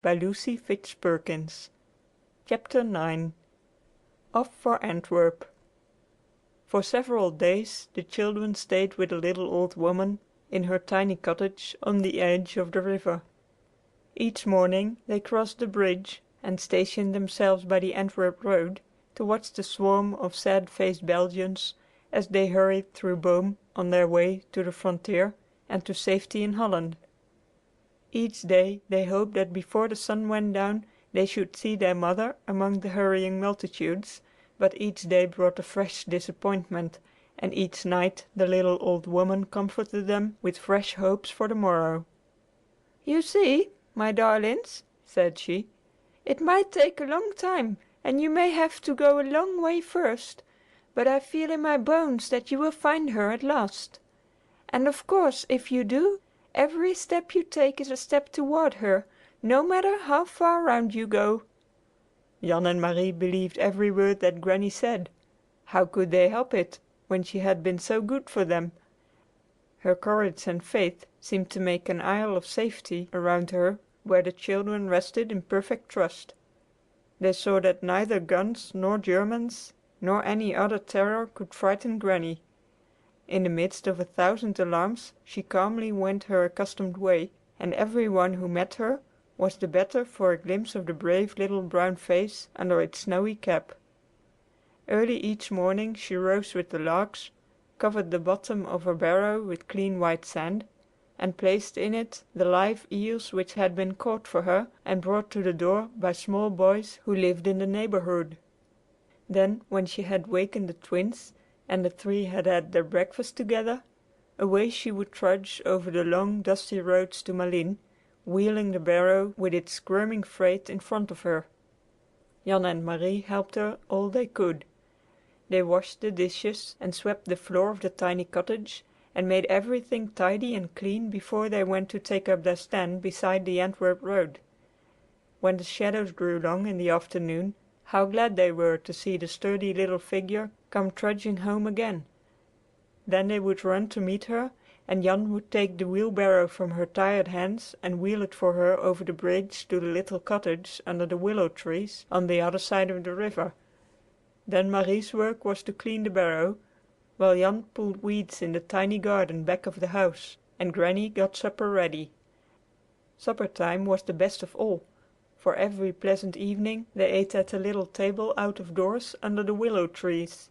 by Lucy Fitz-Perkins. Chapter 9. Off for Antwerp. For several days the children stayed with the little old woman in her tiny cottage on the edge of the river. Each morning they crossed the bridge and stationed themselves by the Antwerp road to watch the swarm of sad-faced Belgians as they hurried through Boom on their way to the frontier and to safety in Holland. Each day they hoped that before the sun went down they should see their mother among the hurrying multitudes, but each day brought a fresh disappointment, and each night the little old woman comforted them with fresh hopes for the morrow. "You see, my darlings," said she, "it might take a long time, and you may have to go a long way first, but I feel in my bones that you will find her at last. And of course, if you do, every step you take is a step toward her, no matter how far round you go." Jan and Marie believed every word that Granny said. How could they help it, when she had been so good for them? Her courage and faith seemed to make an isle of safety around her where the children rested in perfect trust. They saw that neither guns nor Germans nor any other terror could frighten Granny. In the midst of 1,000 alarms she calmly went her accustomed way, and every one who met her was the better for a glimpse of the brave little brown face under its snowy cap. Early each morning she rose with the larks, covered the bottom of her barrow with clean white sand, and placed in it the live eels which had been caught for her and brought to the door by small boys who lived in the neighborhood. Then, when she had wakened the twins and the three had had their breakfast together, away she would trudge over the long, dusty roads to Malines, wheeling the barrow with its squirming freight in front of her. Jan and Marie helped her all they could. They washed the dishes and swept the floor of the tiny cottage and made everything tidy and clean before they went to take up their stand beside the Antwerp road. When the shadows grew long in the afternoon, how glad they were to see the sturdy little figure come trudging home again. Then they would run to meet her, and Jan would take the wheelbarrow from her tired hands and wheel it for her over the bridge to the little cottage under the willow trees on the other side of the river. Then Marie's work was to clean the barrow, while Jan pulled weeds in the tiny garden back of the house, and Granny got supper ready. Supper time was the best of all, for every pleasant evening they ate at a little table out of doors under the willow trees.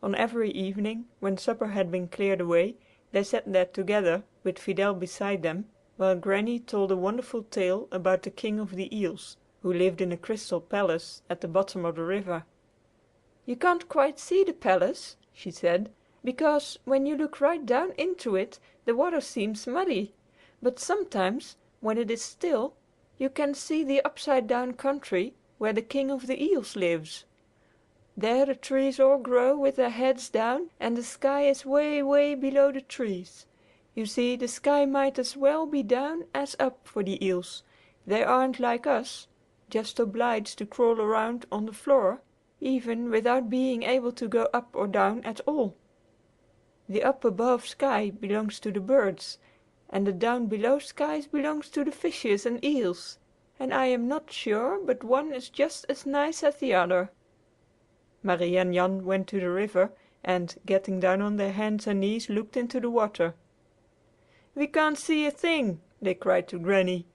On every evening, when supper had been cleared away, they sat there together, with Fidel beside them, while Granny told a wonderful tale about the King of the Eels, who lived in a crystal palace at the bottom of the river. "You can't quite see the palace," she said, "because when you look right down into it the water seems muddy. But sometimes, when it is still, you can see the upside-down country where the King of the Eels lives. There the trees all grow with their heads down and the sky is way, way below the trees. You see, the sky might as well be down as up for the eels. They aren't like us, just obliged to crawl around on the floor, even without being able to go up or down at all. The up above sky belongs to the birds, and the down below skies belongs to the fishes and eels, and I am not sure but one is just as nice as the other." Marie and Jan went to the river and, getting down on their hands and knees, looked into the water. "We can't see a thing!" they cried to Granny.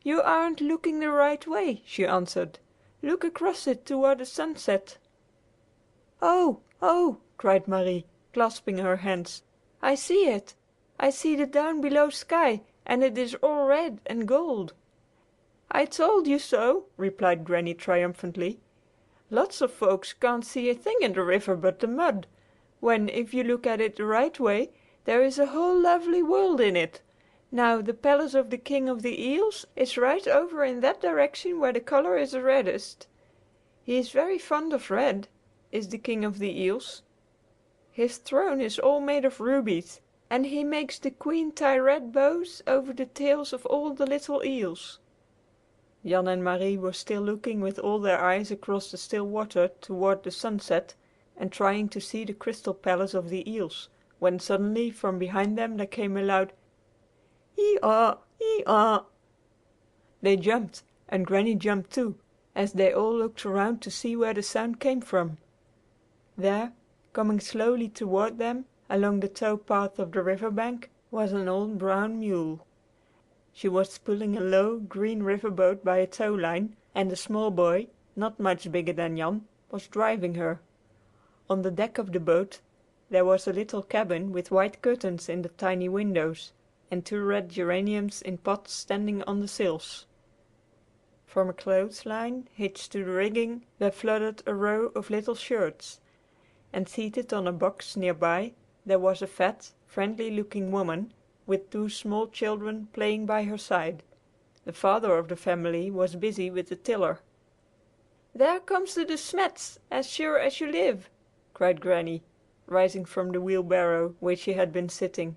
"You aren't looking the right way," she answered. "Look across it toward the sunset." "Oh, oh!" cried Marie, clasping her hands. "I see it! I see the down below sky, and it is all red and gold." "I told you so!" replied Granny triumphantly. "Lots of folks can't see a thing in the river but the mud, when, if you look at it the right way, there is a whole lovely world in it. Now, the palace of the King of the Eels is right over in that direction where the color is the reddest. He is very fond of red, is the King of the Eels. His throne is all made of rubies, and he makes the queen tie red bows over the tails of all the little eels." Jan and Marie were still looking with all their eyes across the still water toward the sunset and trying to see the crystal palace of the eels, when suddenly from behind them there came a loud "Hee-haw! Hee-haw!" They jumped, and Granny jumped too, as they all looked around to see where the sound came from. There, coming slowly toward them along the tow path of the river bank, was an old brown mule. She was pulling a low, green river boat by a tow line, and a small boy, not much bigger than Jan, was driving her. On the deck of the boat there was a little cabin with white curtains in the tiny windows, and 2 red geraniums in pots standing on the sills. From a clothesline hitched to the rigging there fluttered a row of little shirts, and seated on a box near by there was a fat, friendly-looking woman with 2 small children playing by her side. The father of the family was busy with the tiller. "There comes the De Smets, as sure as you live!" cried Granny, rising from the wheelbarrow where she had been sitting.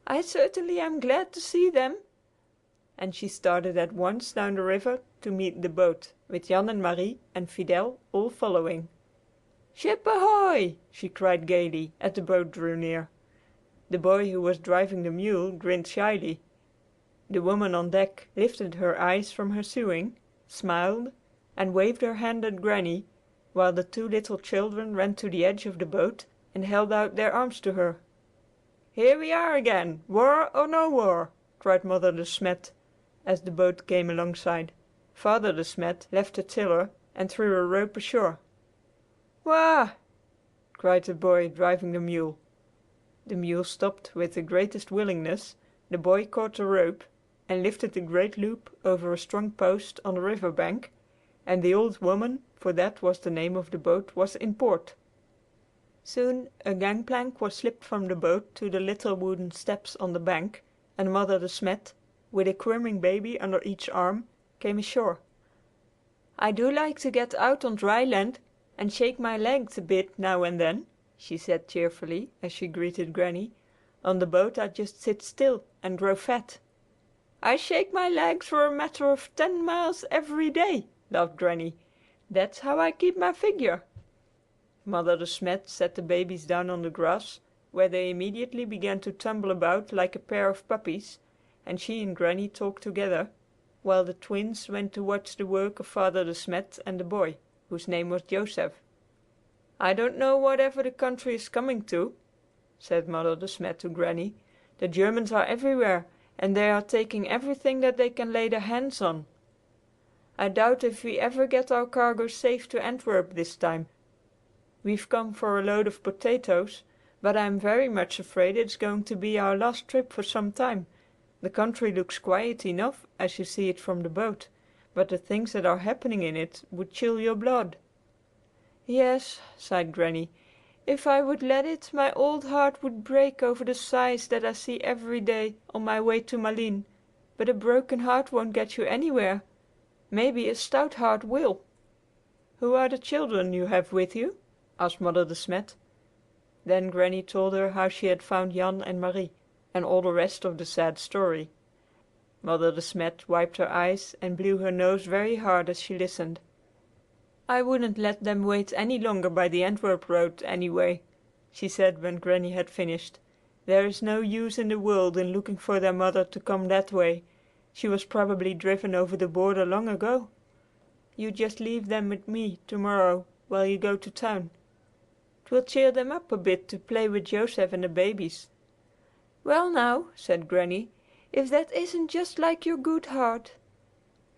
"I certainly am glad to see them!" And she started at once down the river to meet the boat, with Jan and Marie and Fidel all following. "Ship ahoy!" she cried gaily as the boat drew near. The boy who was driving the mule grinned shyly. The woman on deck lifted her eyes from her sewing, smiled, and waved her hand at Granny, while the 2 little children ran to the edge of the boat and held out their arms to her. "Here we are again, war or no war!" cried Mother De Smet, as the boat came alongside. Father De Smet left the tiller and threw a rope ashore. "Wah!" cried the boy driving the mule. The mule stopped with the greatest willingness, the boy caught the rope and lifted the great loop over a strong post on the river bank, and the old woman, for that was the name of the boat, was in port. Soon a gangplank was slipped from the boat to the little wooden steps on the bank, and Mother De Smet, with a squirming baby under each arm, came ashore. "I do like to get out on dry land and shake my legs a bit now and then," she said cheerfully as she greeted Granny. "On the boat I just sit still and grow fat." "I shake my legs for a matter of 10 miles every day," laughed Granny. "That's how I keep my figure." Mother De Smet set the babies down on the grass, where they immediately began to tumble about like a pair of puppies, and she and Granny talked together, while the twins went to watch the work of Father De Smet and the boy, whose name was Joseph. "I don't know whatever the country is coming to," said Mother De Smet to Granny. "The Germans are everywhere, and they are taking everything that they can lay their hands on. I doubt if we ever get our cargo safe to Antwerp this time. We've come for a load of potatoes, but I'm very much afraid it's going to be our last trip for some time. The country looks quiet enough as you see it from the boat, but the things that are happening in it would chill your blood." "Yes," sighed Granny. "If I would let it, my old heart would break over the sights that I see every day on my way to Malines. But a broken heart won't get you anywhere. Maybe a stout heart will." "Who are the children you have with you?" asked Mother De Smet. Then Granny told her how she had found Jan and Marie, and all the rest of the sad story. Mother De Smet wiped her eyes and blew her nose very hard as she listened. "I wouldn't let them wait any longer by the Antwerp road, anyway," she said when Granny had finished. "There is no use in the world in looking for their mother to come that way. She was probably driven over the border long ago. You just leave them with me to-morrow while you go to town. 'Twill cheer them up a bit to play with Joseph and the babies." "Well now," said Granny, "if that isn't just like your good heart!"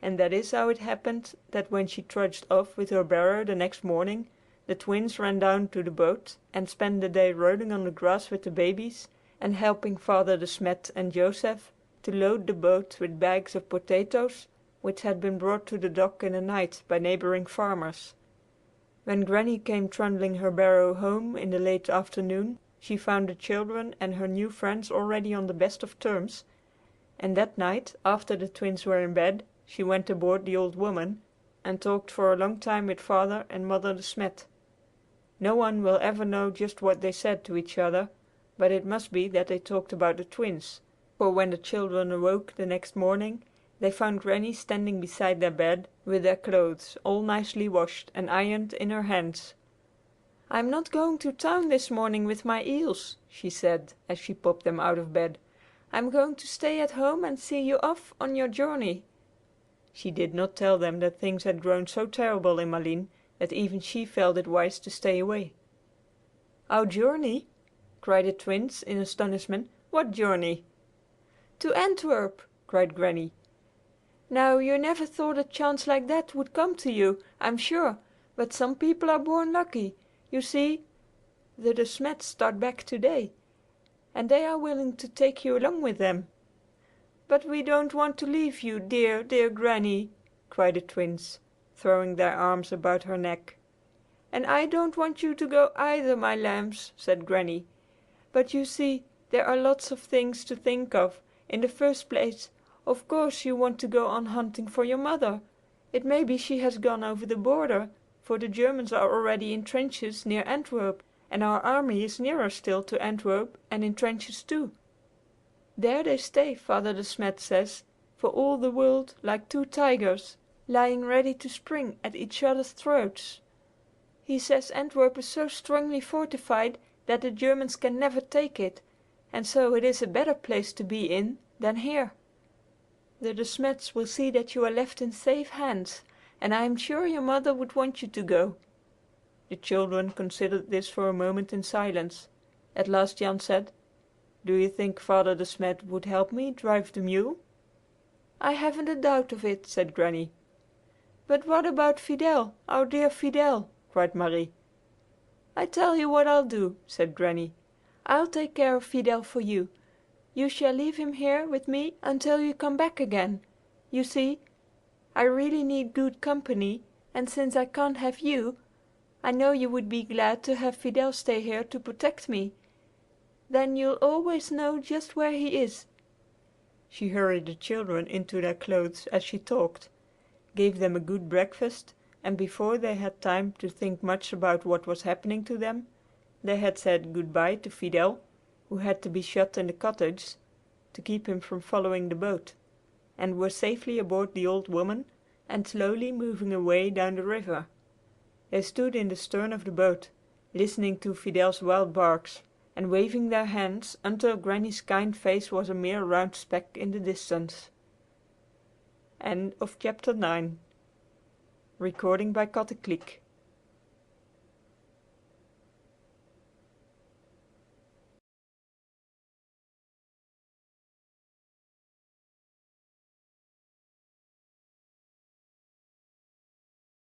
And that is how it happened that when she trudged off with her barrow the next morning, the twins ran down to the boat and spent the day rolling on the grass with the babies and helping Father De Smet and Joseph to load the boat with bags of potatoes which had been brought to the dock in the night by neighboring farmers. When Granny came trundling her barrow home in the late afternoon, she found the children and her new friends already on the best of terms, and that night, after the twins were in bed, she went aboard the old woman and talked for a long time with Father and Mother De Smet. No one will ever know just what they said to each other, but it must be that they talked about the twins, for when the children awoke the next morning they found Granny standing beside their bed with their clothes all nicely washed and ironed in her hands. "I'm not going to town this morning with my eels," she said as she popped them out of bed. "I'm going to stay at home and see you off on your journey." She did not tell them that things had grown so terrible in Malines that even she felt it wise to stay away. "Our journey!" cried the Twins in astonishment. "What journey?" "To Antwerp!" cried Granny. "Now, you never thought a chance like that would come to you, I'm sure, but some people are born lucky. You see, the De Smets start back today, and they are willing to take you along with them." "But we don't want to leave you, dear, dear Granny!" cried the Twins, throwing their arms about her neck. "And I don't want you to go either, my lambs," said Granny. "But you see, there are lots of things to think of. In the first place, of course you want to go on hunting for your mother. It may be she has gone over the border, for the Germans are already in trenches near Antwerp, and our army is nearer still to Antwerp and in trenches too. There they stay, Father De Smet says, for all the world like two tigers, lying ready to spring at each other's throats. He says Antwerp is so strongly fortified that the Germans can never take it, and so it is a better place to be in than here. The De Smets will see that you are left in safe hands, and I am sure your mother would want you to go." The children considered this for a moment in silence. At last Jan said, "Do you think Father De Smet would help me drive the mule?" "I haven't a doubt of it," said Granny. "But what about Fidel, our dear Fidel?" cried Marie. "I tell you what I'll do," said Granny. "I'll take care of Fidel for you. You shall leave him here with me until you come back again. You see, I really need good company, and since I can't have you, I know you would be glad to have Fidel stay here to protect me. Then you'll always know just where he is." She hurried the children into their clothes as she talked, gave them a good breakfast, and before they had time to think much about what was happening to them, they had said good bye to Fidel, who had to be shut in the cottage to keep him from following the boat, and were safely aboard the "Old Woman" and slowly moving away down the river. They stood in the stern of the boat, listening to Fidel's wild barks, and waving their hands until Granny's kind face was a mere round speck in the distance. End of chapter 9. Recording by Kattekliek.